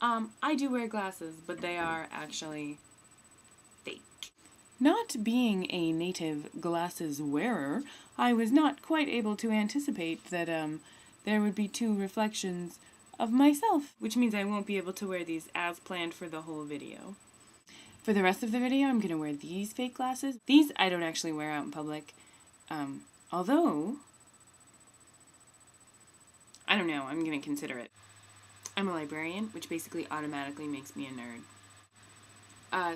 I do wear glasses, but they are actually fake. Not being a native glasses wearer, I was not quite able to anticipate that, there would be two reflections of myself, which means I won't be able to wear these as planned for the whole video. For the rest of the video, I'm gonna wear these fake glasses. These I don't actually wear out in public, although, I don't know, I'm gonna consider it. I'm a librarian, which basically automatically makes me a nerd.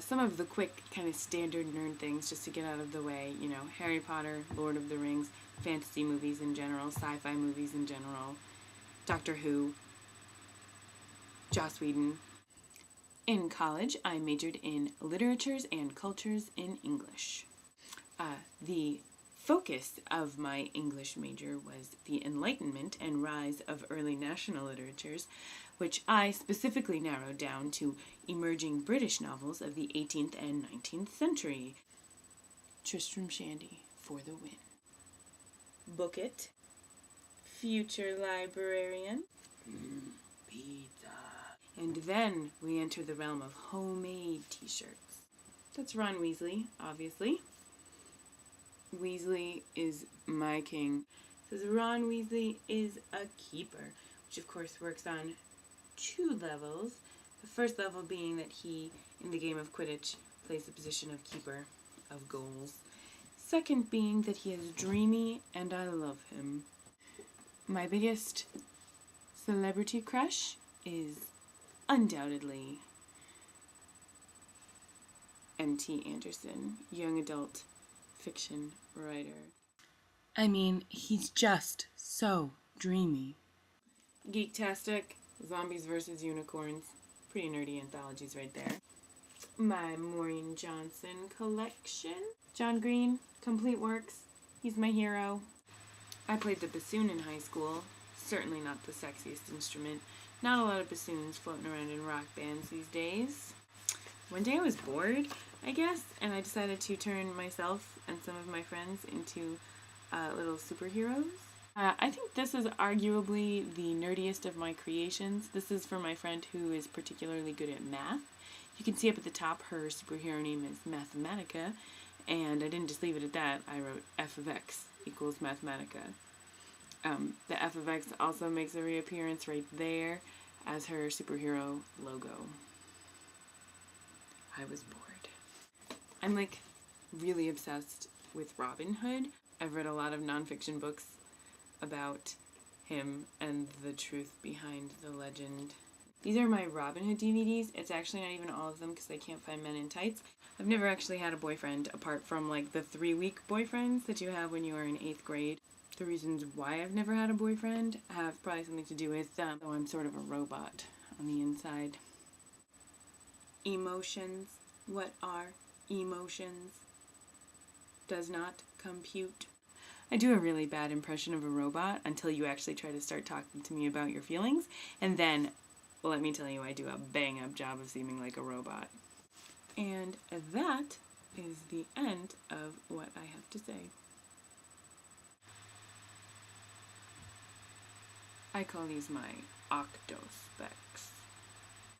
Some of the quick, kind of standard nerd things, just to get out of the way, you know, Harry Potter, Lord of the Rings, fantasy movies in general, sci-fi movies in general, Doctor Who, Joss Whedon. In college, I majored in literatures and cultures in English. The focus of my English major was the Enlightenment and rise of early national literatures, which I specifically narrowed down to emerging British novels of the 18th and 19th century. Tristram Shandy for the win. Book it. Future librarian. Pizza. And then we enter the realm of homemade t-shirts. That's Ron Weasley, obviously. Weasley is my king. It says Ron Weasley is a keeper, which of course works on 2 levels. The first level being that he, in the game of Quidditch, plays the position of keeper of goals. Second being that he is dreamy and I love him. My biggest celebrity crush is undoubtedly M.T. Anderson, young adult fiction writer. I mean, he's just so dreamy. Geektastic, Zombies vs. Unicorns. Pretty nerdy anthologies right there. My Maureen Johnson collection. John Green, complete works. He's my hero. I played the bassoon in high school. Certainly not the sexiest instrument. Not a lot of bassoons floating around in rock bands these days. One day I was bored, I guess, and I decided to turn myself and some of my friends into little superheroes. I think this is arguably the nerdiest of my creations. This is for my friend who is particularly good at math. You can see up at the top her superhero name is Mathematica, and I didn't just leave it at that. I wrote f of x equals Mathematica. The f of x also makes a reappearance right there as her superhero logo. I was bored. I'm like really obsessed with Robin Hood. I've read a lot of nonfiction books about him and the truth behind the legend. These are my Robin Hood DVDs. It's actually not even all of them because I can't find Men in Tights. I've never actually had a boyfriend apart from like the 3-week boyfriends that you have when you are in 8th grade. The reasons why I've never had a boyfriend have probably something to do with though I'm sort of a robot on the inside. Emotions. What are emotions? Does not compute. I do a really bad impression of a robot until you actually try to start talking to me about your feelings, and then, well, let me tell you, I do a bang-up job of seeming like a robot. And that is the end of what I have to say. I call these my octo specs.